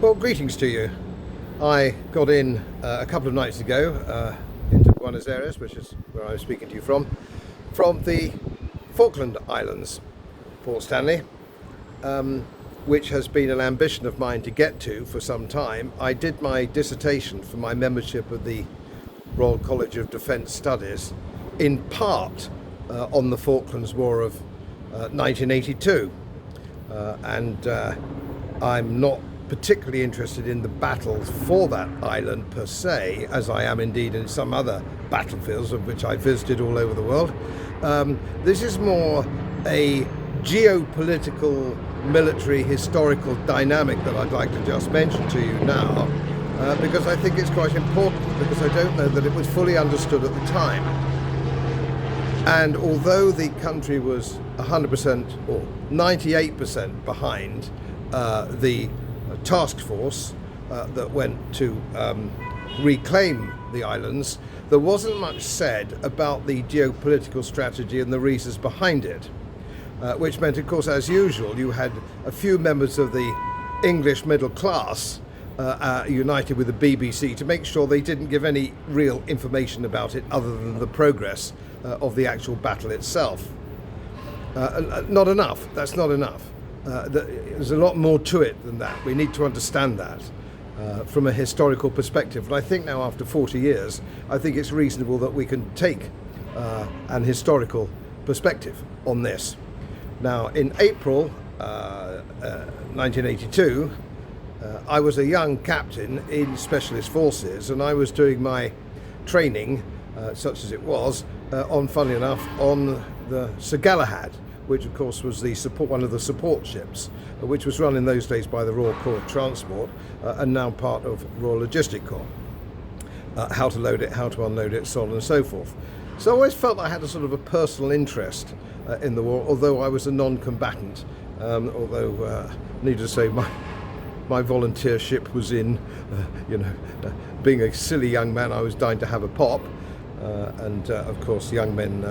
Well, greetings to you. I got in a couple of nights ago into Buenos Aires, which is where I'm speaking to you from the Falkland Islands, Port Stanley, which has been an ambition of mine to get to for some time. I did my dissertation for my membership of the Royal College of Defence Studies in part on the Falklands War of 1982, and I'm not particularly interested in the battles for that island per se, as I am indeed in some other battlefields of which I visited all over the world. This is more a geopolitical, military, historical dynamic that I'd like to just mention to you now, because I think it's quite important, because I don't know that it was fully understood at the time. And although the country was 100% or 98% behind the task force that went to reclaim the islands, there wasn't much said about the geopolitical strategy and the reasons behind it, which meant, of course, as usual, you had a few members of the English middle class united with the BBC to make sure they didn't give any real information about it other than the progress of the actual battle itself. Not enough. That's not enough. There's a lot more to it than that. We need to understand that from a historical perspective. And I think now, after 40 years, I think it's reasonable that we can take an historical perspective on this. Now, in April 1982, I was a young captain in Specialist Forces, and I was doing my training, such as it was, funnily enough, on the Sir Galahad, which of course was one of the support ships, which was run in those days by the Royal Corps of Transport and now part of Royal Logistic Corps. How to load it, how to unload it, so on and so forth. So I always felt I had a sort of a personal interest in the war, although I was a non-combatant, needless to say, my volunteer ship was in, being a silly young man, I was dying to have a pop. And of course, young men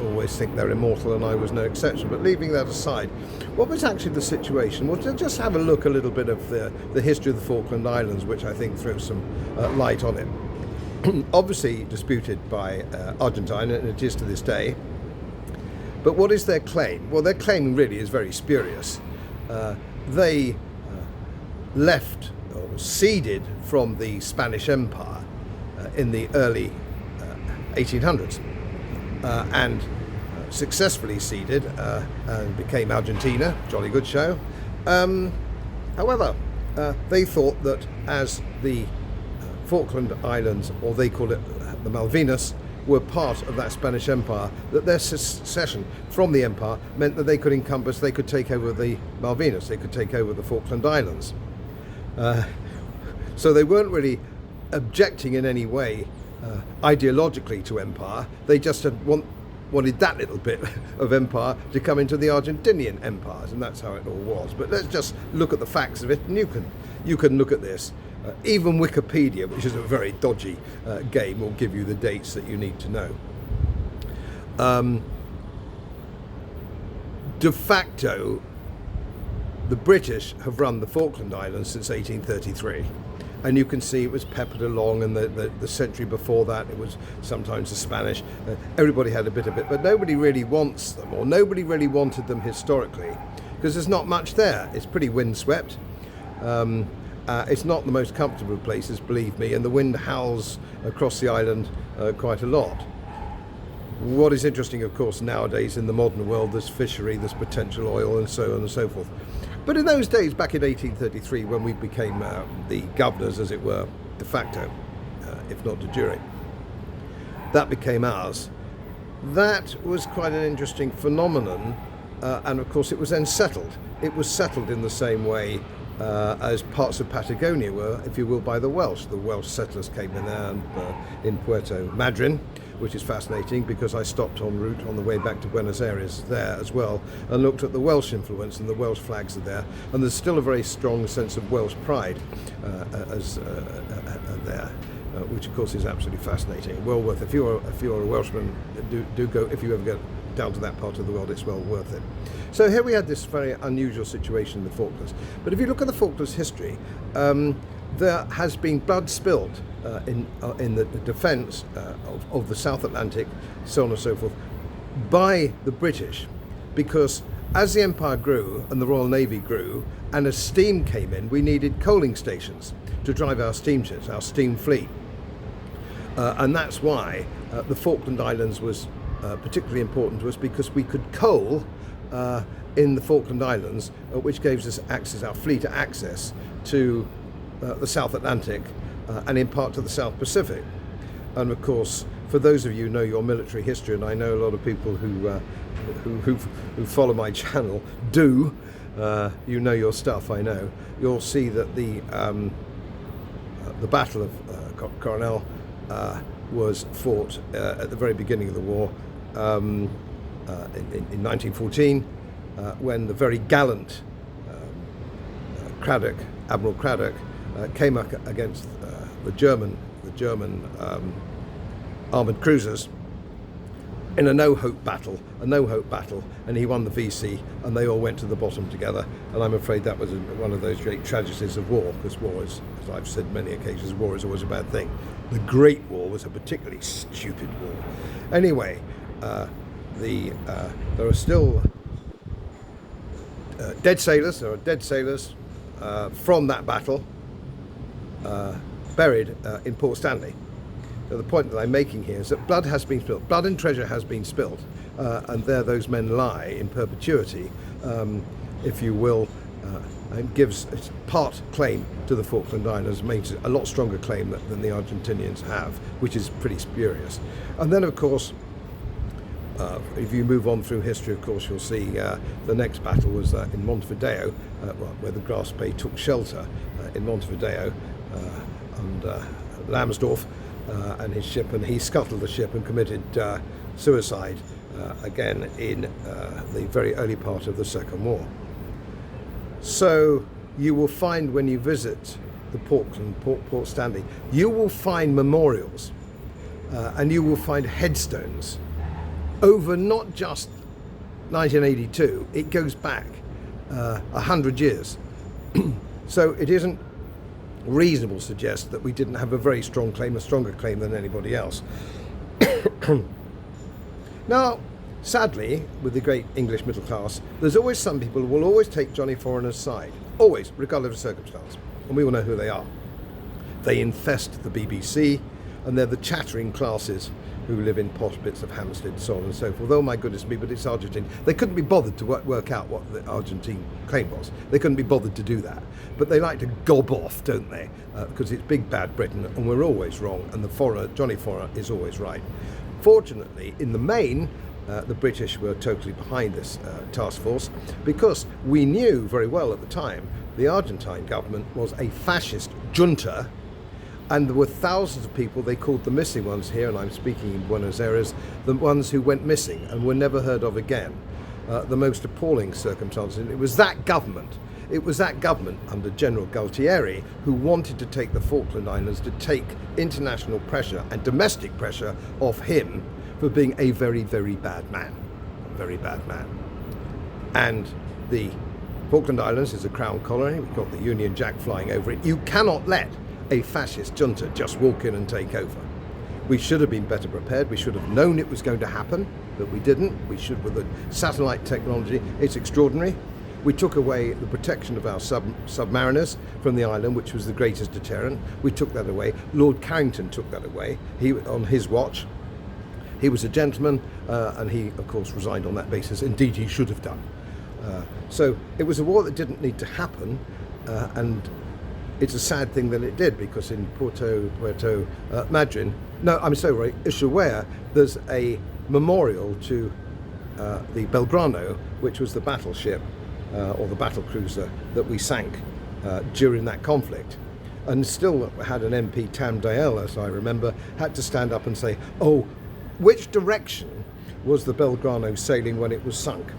always think they're immortal, and I was no exception. But leaving that aside, what was actually the situation? Well, to just have a look a little bit of the history of the Falkland Islands, which I think throws some light on it. Obviously disputed by Argentina, and it is to this day. But what is their claim? Well, their claim really is very spurious. They left or ceded from the Spanish Empire in the early 1800s and successfully ceded and became Argentina. Jolly good show. However, they thought that as the Falkland Islands, or they call it the Malvinas, were part of that Spanish Empire, that their secession from the empire meant that they could take over the Malvinas, they could take over the Falkland Islands. So they weren't really objecting in any way ideologically to empire. They just had wanted that little bit of empire to come into the Argentinian empires, and that's how it all was. But let's just look at the facts of it, and you can look at this. Even Wikipedia, which is a very dodgy game, will give you the dates that you need to know. De facto, the British have run the Falkland Islands since 1833. And you can see it was peppered along, and the century before that it was sometimes the Spanish. Everybody had a bit of it, but nobody really wants them, or nobody really wanted them historically, because there's not much there. It's pretty windswept. It's not the most comfortable places, believe me, and the wind howls across the island quite a lot. What is interesting, of course, nowadays in the modern world, there's fishery, there's potential oil, and so on and so forth. But in those days, back in 1833, when we became the governors, as it were, de facto, if not de jure, that became ours. That was quite an interesting phenomenon, and of course it was then settled. It was settled in the same way as parts of Patagonia were, if you will, by the Welsh. The Welsh settlers came in there and, in Puerto Madryn, which is fascinating because I stopped en route on the way back to Buenos Aires there as well and looked at the Welsh influence, and the Welsh flags are there, and there's still a very strong sense of Welsh pride there, which of course is absolutely fascinating. Well worth, if you're a Welshman, do go, if you ever get down to that part of the world, it's well worth it. So here we had this very unusual situation in the Falklands. But if you look at the Falklands history, there has been blood spilled in the defence of the South Atlantic, so on and so forth, by the British, because as the Empire grew and the Royal Navy grew, and as steam came in, we needed coaling stations to drive our steamships, our steam fleet. And that's why the Falkland Islands was particularly important to us, because we could coal in the Falkland Islands, which gave us access, our fleet access to the South Atlantic and in part to the South Pacific. And of course, for those of you who know your military history, and I know a lot of people who follow my channel do, you know your stuff, I know, you'll see that the Battle of Coronel was fought at the very beginning of the war in 1914, when the very gallant Admiral Craddock came up against the German armoured cruisers in a no-hope battle, and he won the VC, and they all went to the bottom together. And I'm afraid that was one of those great tragedies of war, because war is, as I've said many occasions, war is always a bad thing. The Great War was a particularly stupid war. Anyway, there are still dead sailors. There are dead sailors from that battle buried in Port Stanley. So the point that I'm making here is that blood has been spilled, blood and treasure has been spilled, and there those men lie in perpetuity, if you will, and gives part claim to the Falkland Islands, makes it a lot stronger claim than the Argentinians have, which is pretty spurious. And then, of course, if you move on through history, of course, you'll see the next battle was in Montevideo, where the Grasp took shelter in Montevideo, and Lambsdorff and his ship, and he scuttled the ship and committed suicide again in the very early part of the Second War. So you will find, when you visit the Port Stanley, you will find memorials and you will find headstones over not just 1982, it goes back 100 years. So it isn't reasonable to suggest that we didn't have a very strong claim, a stronger claim than anybody else. Now, sadly, with the great English middle class, there's always some people who will always take Johnny Foreigner's side, always, regardless of circumstance, and we all know who they are. They infest the BBC, and they're the chattering classes who live in posh bits of Hampstead, so on and so forth. Oh my goodness me, but it's Argentine. They couldn't be bothered to work out what the Argentine claim was. They couldn't be bothered to do that. But they like to gob off, don't they? Because it's big bad Britain, and we're always wrong, and the foreigner, Johnny Foreigner, is always right. Fortunately, in the main, the British were totally behind this task force, because we knew very well at the time the Argentine government was a fascist junta, and there were thousands of people they called the missing ones here, and I'm speaking in Buenos Aires, the ones who went missing and were never heard of again. The most appalling circumstances. And it was that government under General Galtieri who wanted to take the Falkland Islands, to take international pressure and domestic pressure off him for being a very, very bad man. A very bad man. And the Falkland Islands is a crown colony. We've got the Union Jack flying over it. You cannot let a fascist junta just walk in and take over. We should have been better prepared. We should have known it was going to happen, but we didn't. We should, with the satellite technology, it's extraordinary. We took away the protection of our submariners from the island, which was the greatest deterrent. We took that away. Lord Carrington took that away. He, on his watch, he was a gentleman, and he, of course, resigned on that basis. Indeed, he should have done. So it was a war that didn't need to happen, and it's a sad thing that it did, because in Puerto Madryn, Ushuaia, there's a memorial to the Belgrano, which was the battleship or the battle cruiser that we sank during that conflict. And still had an MP, Tam Dale, as I remember, had to stand up and say, oh, which direction was the Belgrano sailing when it was sunk?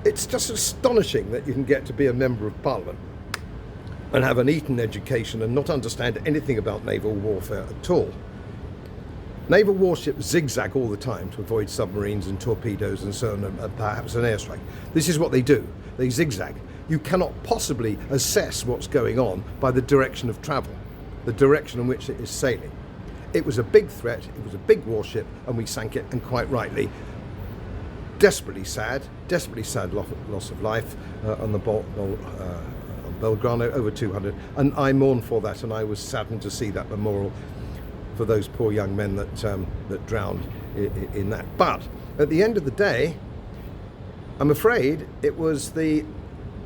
It's just astonishing that you can get to be a member of Parliament and have an Eton education and not understand anything about naval warfare at all. Naval warships zigzag all the time to avoid submarines and torpedoes and so on, and perhaps an airstrike. This is what they do. They zigzag. You cannot possibly assess what's going on by the direction of travel, the direction in which it is sailing. It was a big threat, it was a big warship, and we sank it, and quite rightly. Desperately sad loss of life on Belgrano, over 200, and I mourn for that, and I was saddened to see that memorial for those poor young men that drowned in that. But at the end of the day, I'm afraid it was the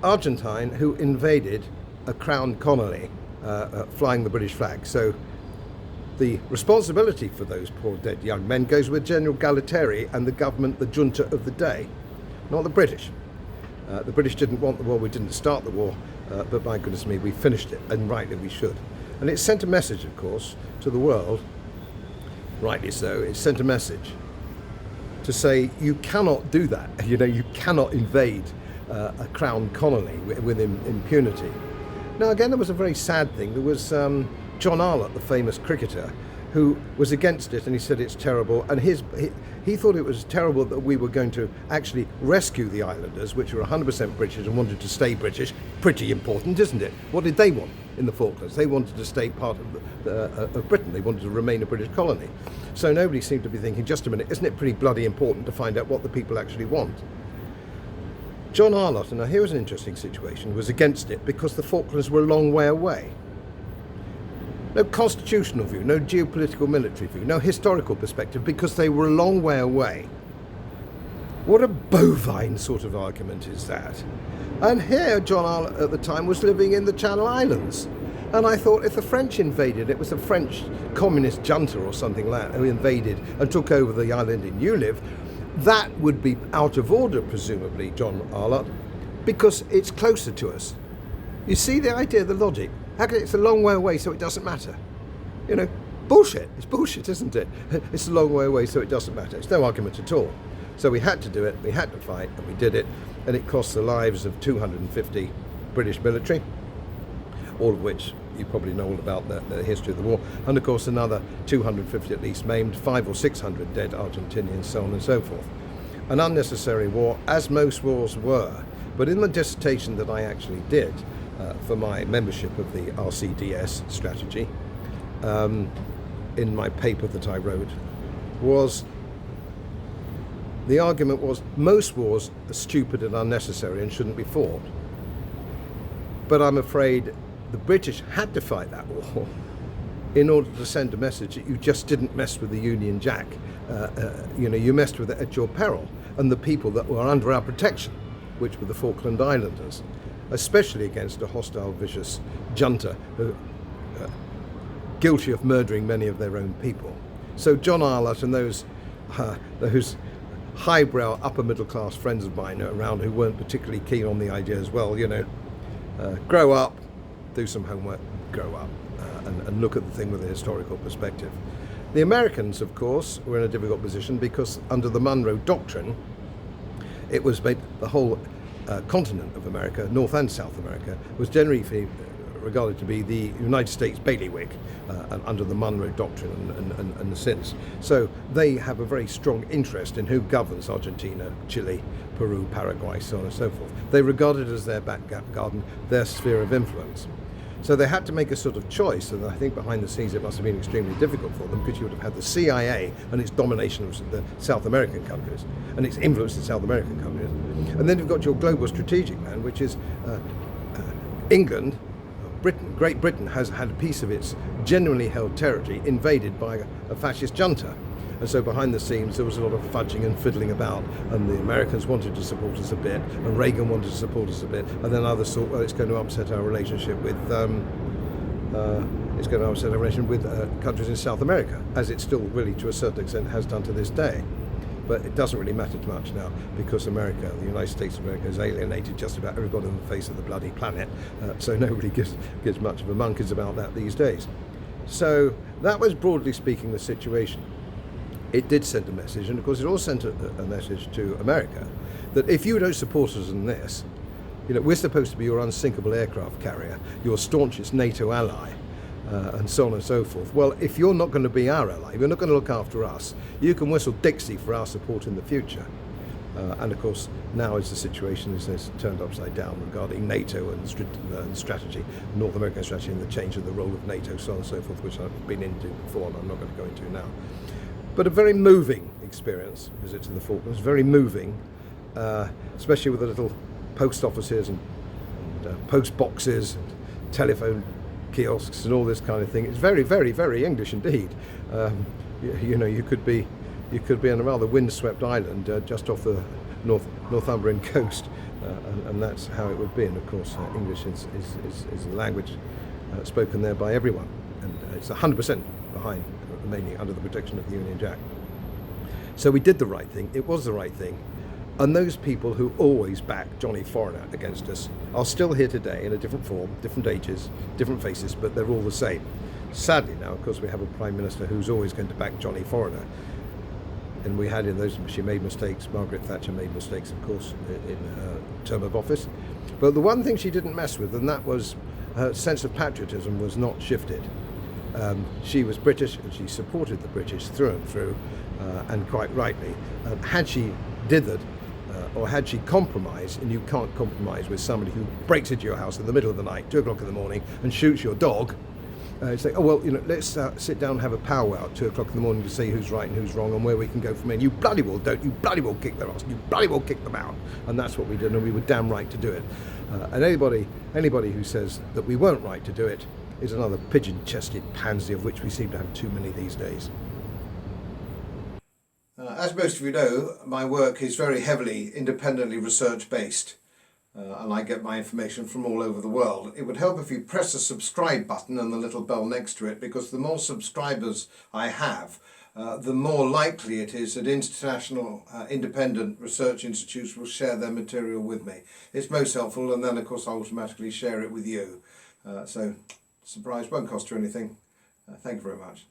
Argentine who invaded a crown colony flying the British flag. So the responsibility for those poor dead young men goes with General Galtieri and the government, the junta of the day, not the British. The British didn't want the war, we didn't start the war, but my goodness me, we finished it, and rightly we should. And it sent a message, of course, to the world, rightly so. It sent a message to say you cannot do that. You cannot invade a crown colony with impunity. Now, again, there was a very sad thing. There was John Arlott, the famous cricketer, who was against it, and he said it's terrible. And he thought it was terrible that we were going to actually rescue the islanders, which were 100% British and wanted to stay British. Pretty important, isn't it? What did they want in the Falklands? They wanted to stay part of Britain. They wanted to remain a British colony. So nobody seemed to be thinking, just a minute, isn't it pretty bloody important to find out what the people actually want? John Arlott, and now here was an interesting situation, was against it because the Falklands were a long way away. No constitutional view, no geopolitical military view, no historical perspective, because they were a long way away. What a bovine sort of argument is that? And here John Arlott at the time was living in the Channel Islands. And I thought if the French invaded, it was a French communist junta or something like that who invaded and took over the island in Uliv, that would be out of order, presumably, John Arlott, because it's closer to us. You see the idea, the logic? How can it's a long way away, so it doesn't matter? Bullshit. It's bullshit, isn't it? It's a long way away, so it doesn't matter. It's no argument at all. So we had to do it, we had to fight, and we did it, and it cost the lives of 250 British military, all of which you probably know all about the history of the war, and of course another 250 at least maimed, 500 or 600 dead Argentinians, so on and so forth. An unnecessary war, as most wars were. But in the dissertation that I actually did for my membership of the RCDS strategy, in my paper that I wrote, the argument was most wars are stupid and unnecessary and shouldn't be fought. But I'm afraid the British had to fight that war in order to send a message that you just didn't mess with the Union Jack. You messed with it at your peril, and the people that were under our protection, which were the Falkland Islanders, especially against a hostile, vicious junta guilty of murdering many of their own people. So John Arlott and those highbrow, upper middle class friends of mine around who weren't particularly keen on the idea as well, grow up, do some homework, grow up, and look at the thing with a historical perspective. The Americans, of course, were in a difficult position because under the Monroe Doctrine, it was made the whole continent of America, North and South America, was generally regarded to be the United States bailiwick under the Monroe Doctrine and since. So they have a very strong interest in who governs Argentina, Chile, Peru, Paraguay, so on and so forth. They regard it as their back garden, their sphere of influence. So they had to make a sort of choice, and I think behind the scenes it must have been extremely difficult for them, because you would have had the CIA and its domination of the South American countries and its influence in South American countries. And then you've got your global strategic man, which is England. Great Britain has had a piece of its genuinely held territory invaded by a fascist junta. And so behind the scenes there was a lot of fudging and fiddling about, and the Americans wanted to support us a bit, and Reagan wanted to support us a bit, and then others thought, well, it's going to upset our relationship with countries in South America, as it still really to a certain extent has done to this day. But it doesn't really matter too much now, because America, the United States of America, has alienated just about everybody on the face of the bloody planet, so nobody gives much of a monkeys about that these days. So that was, broadly speaking, the situation. It did send a message, and of course it also sent a message to America that if you don't support us in this, we're supposed to be your unsinkable aircraft carrier, your staunchest NATO ally, and so on and so forth. Well, if you're not going to be our ally, you're not going to look after us, you can whistle Dixie for our support in the future. And of course, now as the situation is turned upside down regarding NATO and strategy, North American strategy, and the change of the role of NATO, so on and so forth, which I've been into before and I'm not going to go into now. But a very moving experience, visit to the Falklands, very moving, especially with the little post offices and post boxes and telephone kiosks and all this kind of thing. It's very, very, very English indeed. You know, you could be on a rather windswept island just off the Northumbrian coast, and that's how it would be. And of course, English is a language spoken there by everyone, and it's 100% behind remaining under the protection of the Union Jack. So we did the right thing. It was the right thing. And those people who always back Johnny Foreigner against us are still here today in a different form, different ages, different faces, but they're all the same. Sadly now, of course, we have a Prime Minister who's always going to back Johnny Foreigner. And we had in those, she made mistakes, Margaret Thatcher made mistakes, of course, in her term of office. But the one thing she didn't mess with, and that was her sense of patriotism was not shifted. She was British and she supported the British through and through, and quite rightly. Had she did that, or had she compromised, and you can't compromise with somebody who breaks into your house in the middle of the night, 2 o'clock in the morning, and shoots your dog, say, oh well, you know, let's sit down and have a powwow at 2 o'clock in the morning to see who's right and who's wrong and where we can go from here. And you bloody well don't, you bloody well kick their ass, you bloody well kick them out. And that's what we did, and we were damn right to do it. And anybody who says that we weren't right to do it is another pigeon-chested pansy, of which we seem to have too many these days. As most of you know, my work is very heavily independently research-based. And I get my information from all over the world. It would help if you press the subscribe button and the little bell next to it, because the more subscribers I have, the more likely it is that international independent research institutes will share their material with me. It's most helpful, and then of course I automatically share it with you. So, surprise, won't cost you anything. Thank you very much.